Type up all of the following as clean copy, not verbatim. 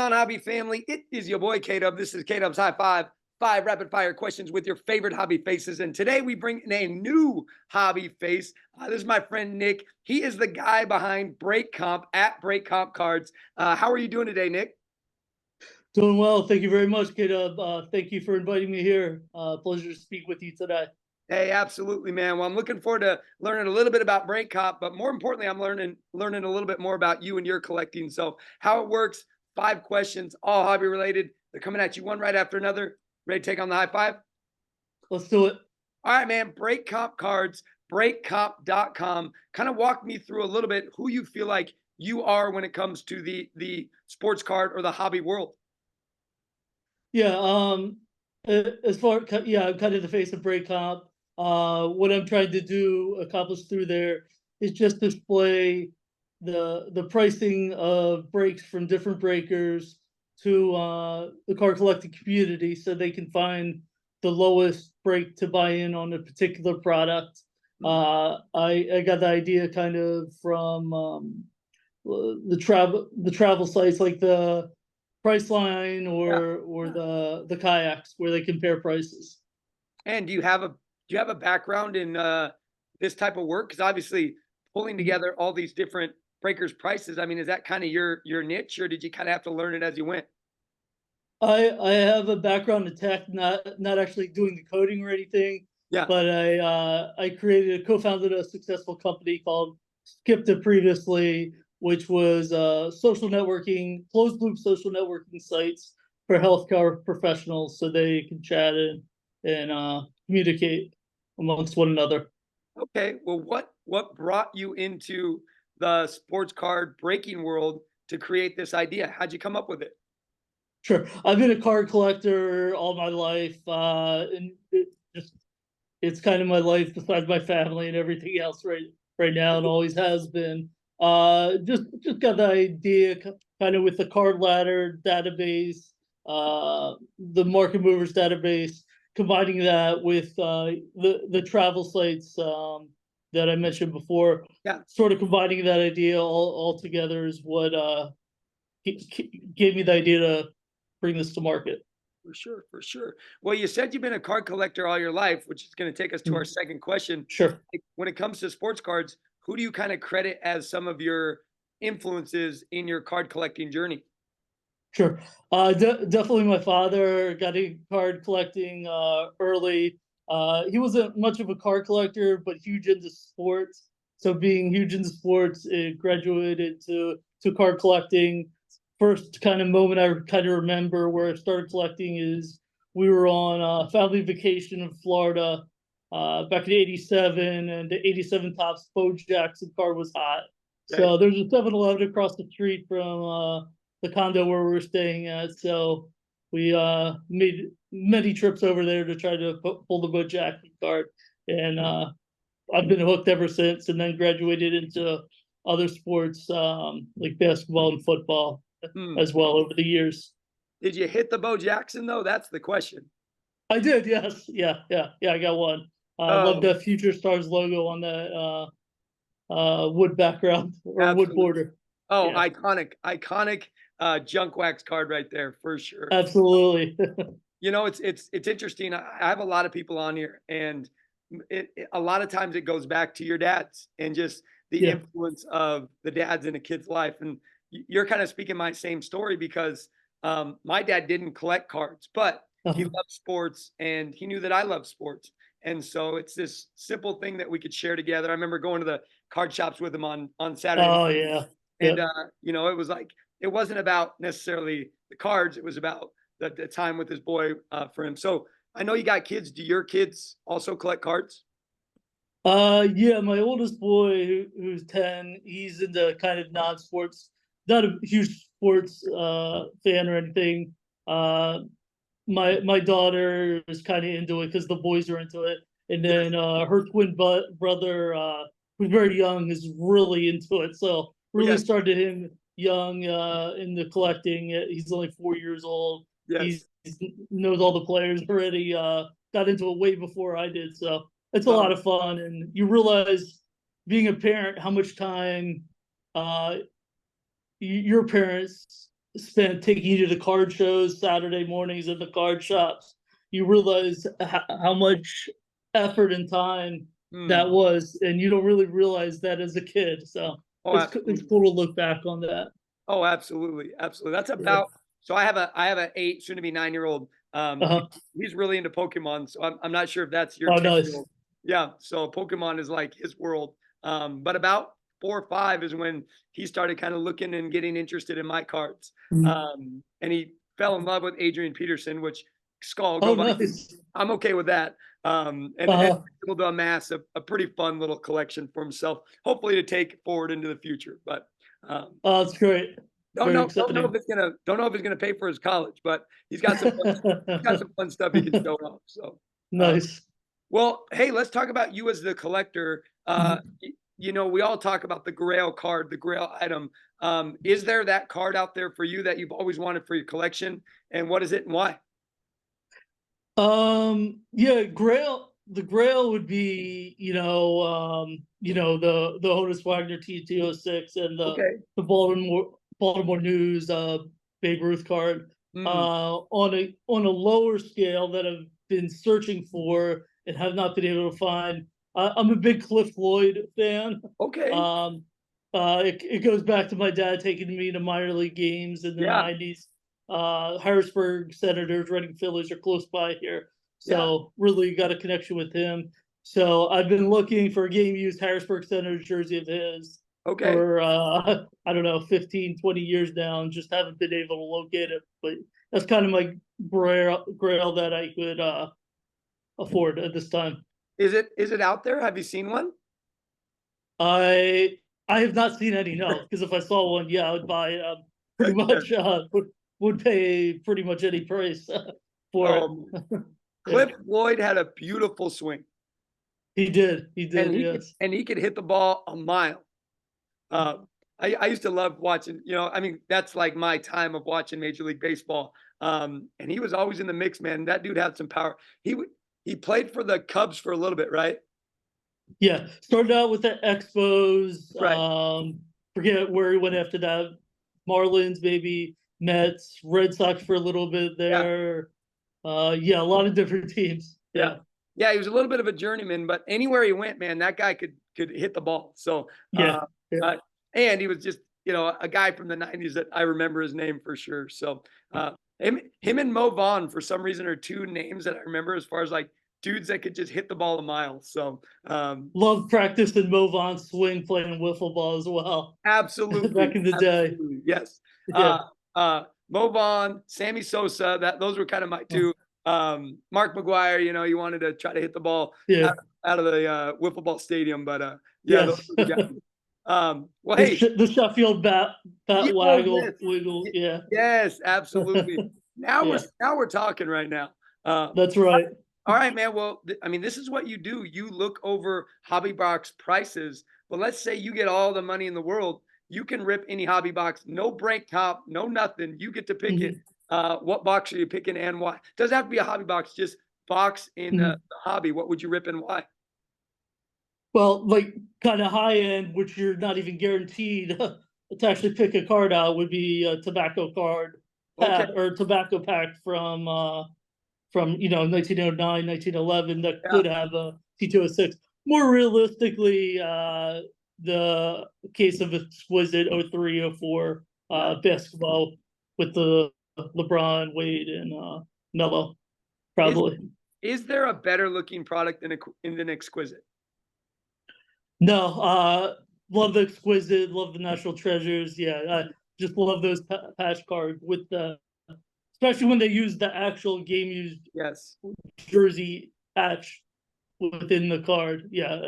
on, hobby family? It is your boy K-Dub. This is K-Dub's High Five. 5 rapid-fire questions with your favorite hobby faces. And today we bring in a new hobby face. This is my friend Nick. He is the guy behind Break Comp at Break Comp Cards. How are you doing today, Nick? Doing well. Thank you very much, Kidub. Thank you for inviting me here. Pleasure to speak with you today. Hey, absolutely, man. Well, I'm looking forward to learning a little bit about Break Comp, but more importantly, I'm learning a little bit more about you and your collecting. So how it works, 5 questions, all hobby related. They're coming at you one right after another. Ready to take on the high five? Let's do it. All right, man. Break Comp Cards, breakcomp.com. Kind of walk me through a little bit who you feel like you are when it comes to the sports card or the hobby world. Yeah. I'm kind of the face of Break Comp. What I'm trying to accomplish through there is just display the pricing of breaks from different breakers to the card collecting community, so they can find the lowest break to buy in on a particular product. I got the idea kind of from the travel sites like the Priceline or the kayaks where they compare prices. And do you have a background in this type of work? Because obviously pulling together all these different breakers prices, I mean, is that kind of your niche, or did you kind of have to learn it as you went? I have a background in tech, not actually doing the coding or anything, Yeah. but I co-founded a successful company called Skipta previously, which was social networking, closed loop social networking sites for healthcare professionals, so they can chat and communicate amongst one another. Okay. Well, what brought you into the sports card breaking world to create this idea? How'd you come up with it? Sure, I've been a card collector all my life, and it's kind of my life besides my family and everything else right now, and always has been. Just got the idea kind of with the card ladder database, the market movers database, combining that with the travel sites that I mentioned before. Yeah. Sort of combining that idea all together is what gave me the idea to bring this to market. For sure, for sure. Well, you said you've been a card collector all your life, which is going to take us to our second question. Sure. When it comes to sports cards, who do you kind of credit as some of your influences in your card collecting journey? Sure. Definitely my father got into card collecting early. He wasn't much of a card collector, but huge into sports. So being huge into sports, it graduated to card collecting. First kind of moment I kind of remember where I started collecting is we were on a family vacation in Florida back in '87, and the '87 Topps Bo Jackson card was hot. Okay. So there's a 7-Eleven across the street from the condo where we were staying at. So we made many trips over there to try to pull the Bo Jackson card, and I've been hooked ever since. And then graduated into other sports like basketball and football as well over the years. Did you hit the Bo Jackson though? That's the question. I did, yes, yeah. I got one. I love the Future Stars logo on the wood background or Absolutely. wood border. Oh, Yeah. iconic junk wax card right there for sure. Absolutely. You know, it's interesting. I have a lot of people on here, and a lot of times it goes back to your dads and just the influence of the dads in a kid's life. And you're kind of speaking my same story because my dad didn't collect cards, but he loved sports and he knew that I love sports. And so it's this simple thing that we could share together. I remember going to the card shops with him on Saturday. Oh yeah. And you know, it was like it wasn't about necessarily the cards, it was about the time with his boy for him. So I know you got kids. Do your kids also collect cards? Yeah, my oldest boy who's 10, he's into kind of non-sports, not a huge sports fan or anything. My daughter is kind of into it because the boys are into it, and then her twin brother, who's very young, is really into it. So really started him young in the collecting. He's only 4 years old. He knows all the players already. Got into it way before I did, so it's a lot of fun. And you realize, being a parent, how much time your parents spent taking you to the card shows Saturday mornings at the card shops, you realize how much effort and time that Mm. was, and you don't really realize that as a kid. So Oh, it's absolutely. cool to look back on that. Oh, absolutely, absolutely. That's Yeah. about so I have a 8, soon to be 9-year-old. Uh-huh. He's really into Pokemon, so I'm not sure if that's your Oh, nice. 10-year-old. Yeah, so Pokemon is like his world. But about 4 or 5 is when he started kind of looking and getting interested in my cards. Mhm. And he fell in love with Adrian Peterson, which Skull, Oh, go Vikings. nice. I'm okay with that. And Uh-huh. able to amass a pretty fun little collection for himself, hopefully to take forward into the future. But um, Oh, it's great. Very don't know if exciting. it's gonna pay for his college, but he's got some fun stuff he can show off. So, uh, Nice. well, hey, let's talk about you as the collector. Mhm. We all talk about the Grail card, the Grail item. Is there that card out there for you that you've always wanted for your collection? And what is it and why? Yeah, the Grail would be, the Honus Wagner T206 and Okay. the Baltimore News Babe Ruth card. Mm, On a lower scale that I've been searching for and have not been able to find. I'm a big Cliff Floyd fan. okay. Um, it goes back to my dad taking me to minor league games in the Yeah. '90s. Harrisburg Senators, Reading Phillies are close by here, Yeah. so really got a connection with him. So I've been looking for a game used Harrisburg Senators jersey of his Okay. for I don't know 15, 20 years now, and just haven't been able to locate it. But that's kind of my grail that I could afford at this time. Is it out there? Have you seen one? I I have not seen any, no, because if I saw one, yeah, I would buy it. Pretty Yes. much would pay pretty much any price for it. Yeah, Cliff Floyd had a beautiful swing, he and did, yes. he could hit the ball a mile. Uh, I used to love watching. I mean, that's like my time of watching Major League Baseball. And he was always in the mix, man. That dude had some power. He played for the Cubs for a little bit, right? Yeah, started out with the Expos. Right. Forget where he went after that. Marlins, maybe Mets, Red Sox for a little bit Yeah. there. Yeah, a lot of different teams. Yeah. Yeah, Yeah. He was a little bit of a journeyman, but anywhere he went, man, that guy could hit the ball. So, yeah, yeah. uh, and he was just a guy from the '90s that I remember his name for sure. So, him and Mo Vaughn for some reason are two names that I remember as far as like dudes that could just hit the ball a mile. So, Loved practicing move on swing playing wiffle ball as well absolutely, back in the day. absolutely, yes. Yeah. Uh, Mo Vaughn, Sammy Sosa, those were kind of my two. Mark McGuire, you wanted to try to hit the ball Yeah. out of the wiffle ball stadium, but yeah, those Yes. were the guys. Well, hey, The Sheffield bat oh waggle yes, wiggle. Yeah. yes, absolutely. Now we're Yeah. now we're talking right now. Uh, That's right. all right, man. Well, I mean, this is what you do. You look over hobby box prices, but let's say you get all the money in the world. You can rip any hobby box, no break top, no nothing. You get to pick it. Mhm. What box are you picking and why? Doesn't have to be a hobby box, just box in Mhm. the hobby. What would you rip and why? Well, like kind of high end, which you're not even guaranteed to actually pick a card out, would be a tobacco card Okay, pack or tobacco pack from 1909, 1911 that yeah, could have a T206. More realistically, the case of exquisite '03, '04 yeah. basketball with the LeBron, Wade, and Melo, Is probably. is there a better looking product than Exquisite? No, love the exquisite, love the national treasures. Yeah, I just love those patch cards with especially when they use the actual game used Yes. jersey patch within the card. Yeah,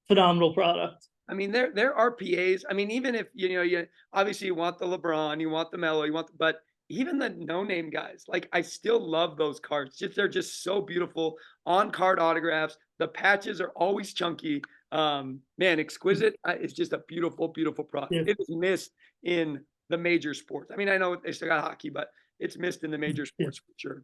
phenomenal product. I mean, there are PAs. I mean, even if you obviously you want the LeBron, you want the Melo, but even the no name guys, like I still love those cards. Just they're just so beautiful on card autographs. The patches are always chunky. Man, exquisite. It's just a beautiful, beautiful product. Yeah, It is missed in the major sports. I mean, I know they still got hockey, but it's missed in the major yeah, sports for sure.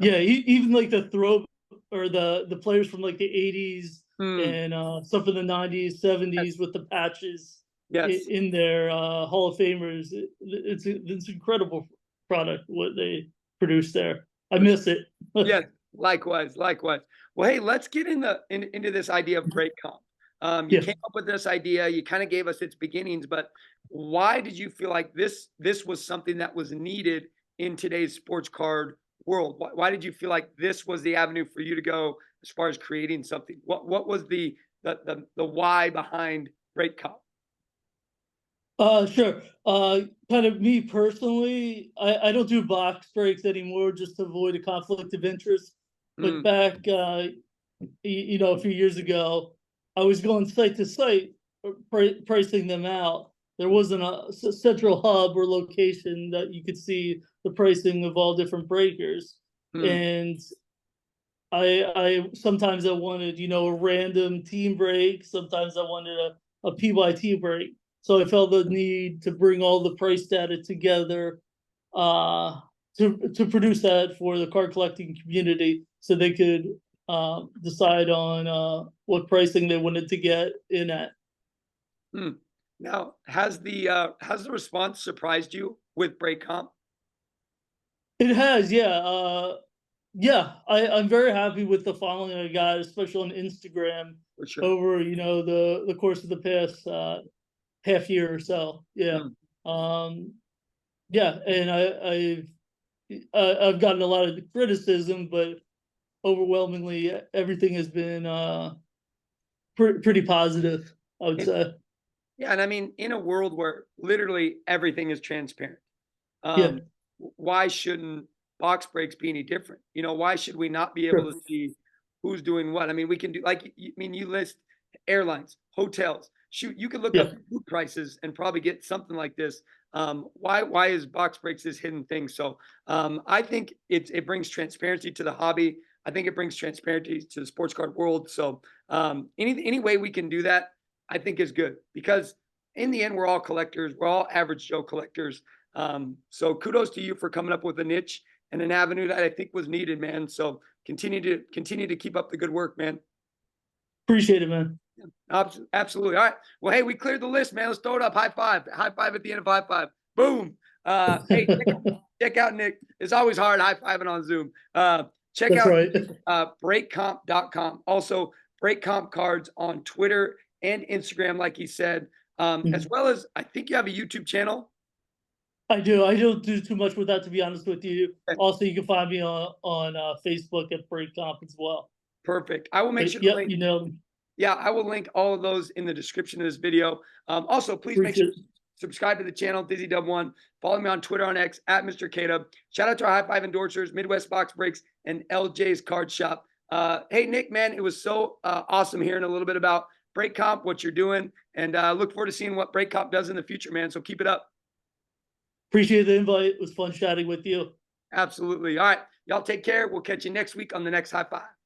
So, yeah. Even like the throw or the players from like the '80s mm, and some from the '90s, '70s yes, with the patches. Yes. in their Hall of Famers. It's incredible product what they produce there. I For sure. miss it. Yes. Likewise. Likewise. Well, hey, let's get into this idea of break comp. You Yeah. came up with this idea. You kind of gave us its beginnings, but why did you feel like this was something that was needed in today's sports card world? Why did you feel like this was the avenue for you to go as far as creating something? What was the why behind break comp? Sure. Kind of me personally, I don't do box breaks anymore just to avoid a conflict of interest. But Mm, back, you know, a few years ago, I was going site to site, pricing them out. There wasn't a central hub or location that you could see the pricing of all different breakers. mm, And I sometimes I wanted, you know, a random team break. Sometimes I wanted a PYT break. So I felt the need to bring all the price data together uh, to produce that for the card collecting community, so they could decide on what pricing they wanted to get in at. mm. Now, has the response surprised you with break comp? It has, yeah. Yeah, I'm very happy with the following I got, especially on Instagram For sure. over, you know, the course of the past half year or so. Yeah. Mm. Um, yeah, and I've gotten a lot of criticism, but overwhelmingly everything has been pretty positive, I would And say. yeah, and I mean, in a world where literally everything is transparent, Yeah, um, why shouldn't box breaks be any different? You know, why should we not be able sure. to see who's doing what? I mean, we can do like I mean, you list airlines, hotels. Shoot, you could look Yeah, up food prices and probably get something like this. Why is box breaks this hidden thing? So I think it brings transparency to the hobby. I think it brings transparency to the sports card world. So any way we can do that, I think is good because in the end, we're all collectors. We're all average Joe collectors. So kudos to you for coming up with a niche and an avenue that I think was needed, man. So continue to keep up the good work, man. appreciate it, man. Absolutely. All right. Well, hey, we cleared the list, man. Let's throw it up. High five. High five at the end of high five. Boom. Hey, check out Nick. It's always hard high fiving on Zoom. Check That's out right. breakcomp.com. Also, breakcomp cards on Twitter and Instagram, like he said, as Mhm. well as I think you have a YouTube channel. I do. I don't do too much with that, to be honest with you. Also, you can find me on Facebook at Break Comp as well. Perfect. I will make But sure to yep, link. you know, Yeah, I will link all of those in the description of this video. Also, please make sure appreciate to subscribe to the channel, Dizzy Dub One. Follow me on Twitter on X at Mr. K-Dub. Shout out to our High Five endorsers, Midwest Box Breaks, and LJ's Card Shop. Hey, Nick, man, it was so awesome hearing a little bit about Break Comp, what you're doing, and look forward to seeing what Break Comp does in the future, man. So keep it up. appreciate the invite. It was fun chatting with you. Absolutely. All right. Y'all take care. We'll catch you next week on the next High Five.